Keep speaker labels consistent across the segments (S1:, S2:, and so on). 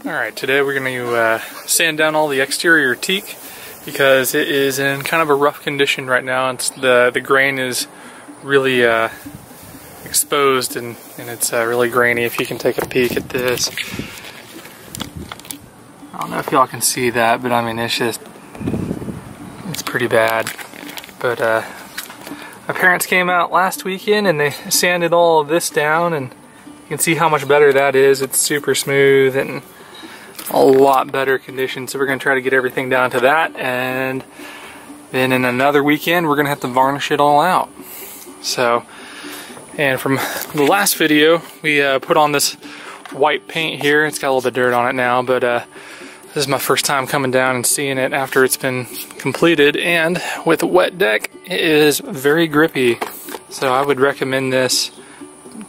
S1: Alright, today we're going to sand down all the exterior teak because it is in kind of a rough condition right now. It's the grain is really exposed and it's really grainy. If you can take a peek at this. I don't know if y'all can see that, but I mean it's pretty bad. But my parents came out last weekend and they sanded all of this down, and you can see how much better that is. It's super smooth and a lot better condition. So we're going to try to get everything down to that, and then in another weekend we're going to have to varnish it all out. So, and from the last video we put on this white paint here. It's got a little bit of dirt on it now, but this is my first time coming down and seeing it after it's been completed, and with a wet deck it is very grippy. So I would recommend this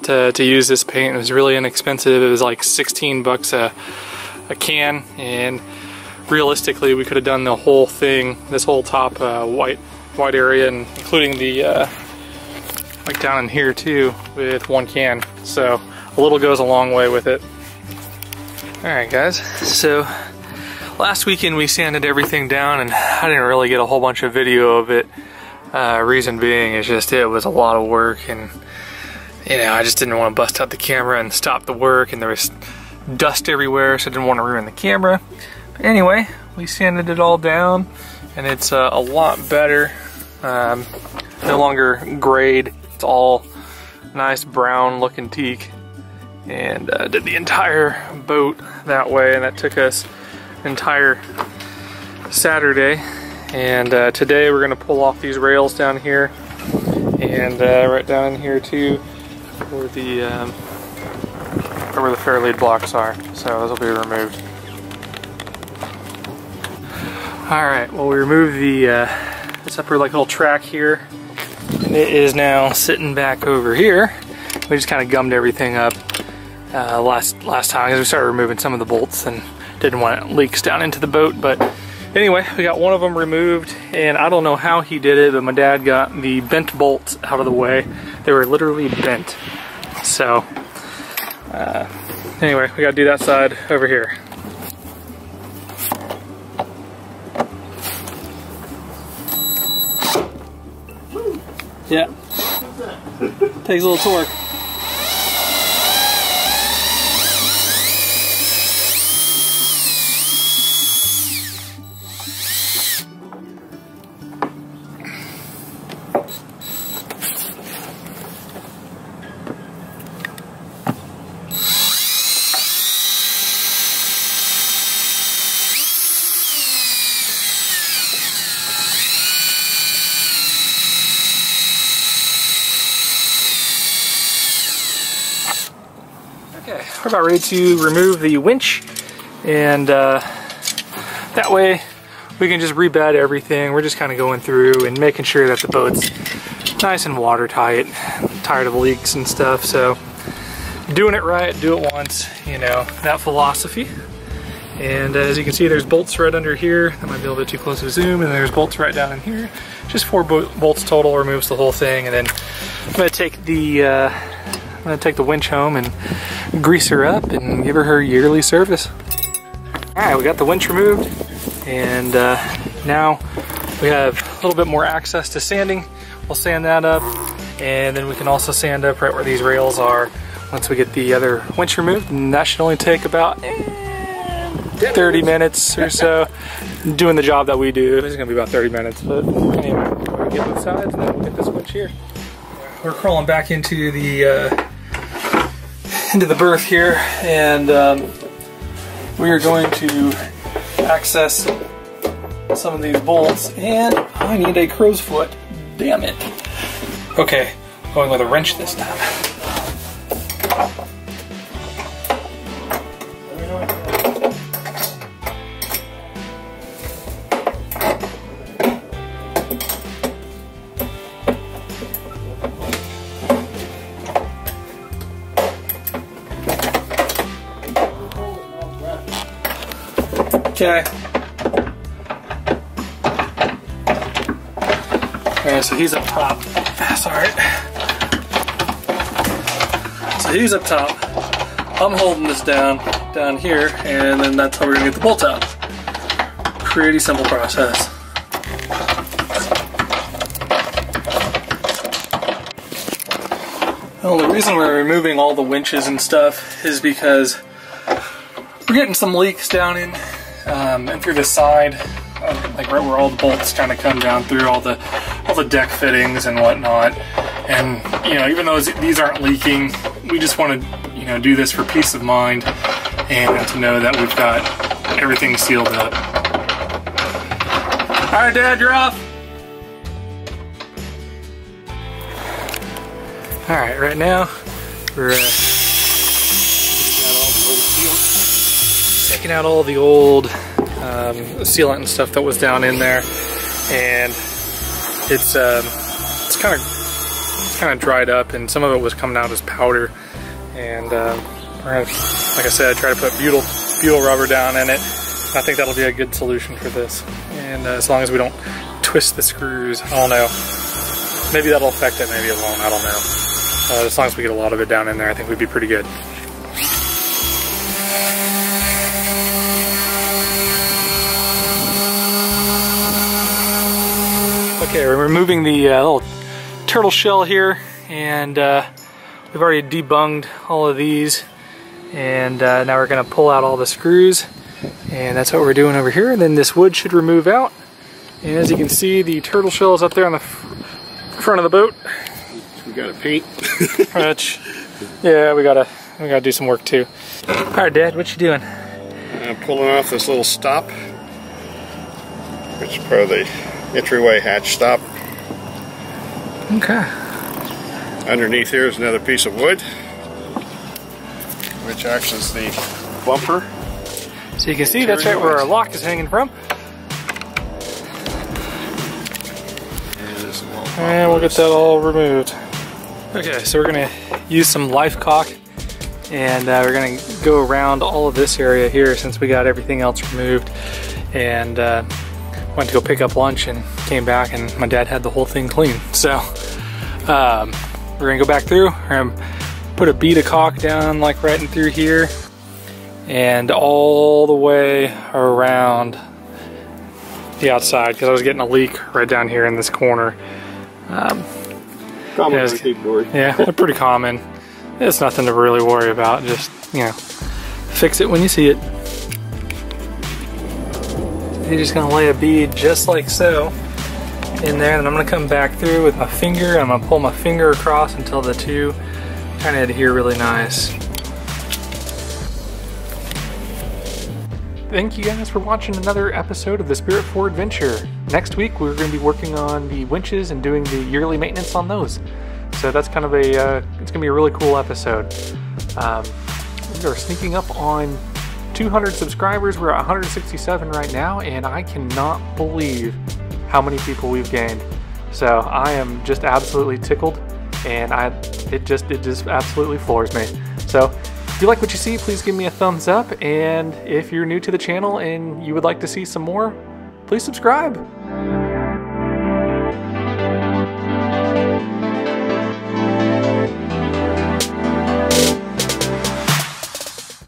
S1: to use this paint. It was really inexpensive. It was like 16 bucks a can, and realistically we could have done the whole thing, this whole top white area, and including the like down in here too, with one can. So a little goes a long way with it. Alright guys, so last weekend we sanded everything down and I didn't really get a whole bunch of video of it. Reason being is just it was a lot of work, and you know, I just didn't want to bust out the camera and stop the work, and there was dust everywhere, so I didn't want to ruin the camera. But anyway, we sanded it all down and it's a lot better. No longer grayed. It's all nice brown looking teak, and did the entire boat that way, and that took us an entire Saturday. And today we're going to pull off these rails down here, and right down in here too, where the fairlead blocks are. So those will be removed. Alright, well, we removed this upper like little track here, and it is now sitting back over here. We just kind of gummed everything up last time because we started removing some of the bolts and didn't want leaks down into the boat. But anyway, we got one of them removed, and I don't know how he did it, but my dad got the bent bolts out of the way. They were literally bent. So anyway, we gotta do that side over here. Yeah. Takes a little torque. Okay, we're about ready to remove the winch, and that way we can just rebed everything. We're just kind of going through and making sure that the boat's nice and watertight. I'm tired of leaks and stuff, so doing it right, do it once, you know, that philosophy. And as you can see, there's bolts right under here. That might be a little bit too close to zoom, and there's bolts right down in here. Just 4 bolts total, removes the whole thing, and then I'm going to take the winch home and grease her up and give her yearly service. Alright, we got the winch removed, and now we have a little bit more access to sanding. We'll sand that up, and then we can also sand up right where these rails are once we get the other winch removed, and that should only take about 30 minutes or so. Doing the job that we do, it's going to be about 30 minutes, but anyway, we'll get both sides and then we'll get this winch here. We're crawling back into the berth here, and we are going to access some of these bolts, and I need a crow's foot. Damn it. Okay, going with a wrench this time. Okay. Alright, so he's up top. Sorry. So he's up top. I'm holding this down. down here, and then that's how we're gonna get the bolts out. Pretty simple process. Well, the reason we're removing all the winches and stuff is because we're getting some leaks down in and through the side, like right where all the bolts kind of come down through all the deck fittings and whatnot. And you know, even though these aren't leaking, we just want to do this for peace of mind and to know that we've got everything sealed up. All right, Dad, you're off. All right, right now we're taking out all the old sealant and stuff that was down in there, and it's kind of dried up, and some of it was coming out as powder. And we're gonna, like I said, try to put butyl rubber down in it. I think that'll be a good solution for this. And as long as we don't twist the screws, I don't know. Maybe that'll affect it, maybe it won't, I don't know. As long as we get a lot of it down in there, I think we'd be pretty good. Okay, we're removing the little turtle shell here, and we've already debunged all of these, and now we're going to pull out all the screws, and that's what we're doing over here. And then this wood should remove out, and as you can see, the turtle shell is up there on the front of the boat.
S2: We gotta paint.
S1: Which, yeah, we gotta do some work too. All right, Dad, what you doing?
S2: I'm pulling off this little stop, which is part of the entryway hatch stop.
S1: Okay.
S2: Underneath here is another piece of wood, which acts as the bumper.
S1: So you can see that's right where our lock is hanging from. And we'll get that all removed. Okay, so we're gonna use some life caulk, and we're gonna go around all of this area here since we got everything else removed. And went to go pick up lunch and came back, and my dad had the whole thing clean. So we're gonna go back through. We're gonna put a bead of caulk down like right in through here, and all the way around the outside, because I was getting a leak right down here in this corner.
S2: Common on keyboard.
S1: Yeah, they're pretty common. It's nothing to really worry about. Just, fix it when you see it. You're just gonna lay a bead just like so in there, and I'm gonna come back through with my finger, and I'm gonna pull my finger across until the two kind of adhere really nice. Thank you guys for watching another episode of the Spirit 4 Adventure. Next week we're going to be working on the winches and doing the yearly maintenance on those. So that's kind of a, it's going to be a really cool episode. We are sneaking up on 200 subscribers. We're at 167 right now, and I cannot believe how many people we've gained. So I am just absolutely tickled, and it just absolutely floors me. So if you like what you see, please give me a thumbs up, and if you're new to the channel and you would like to see some more, please subscribe.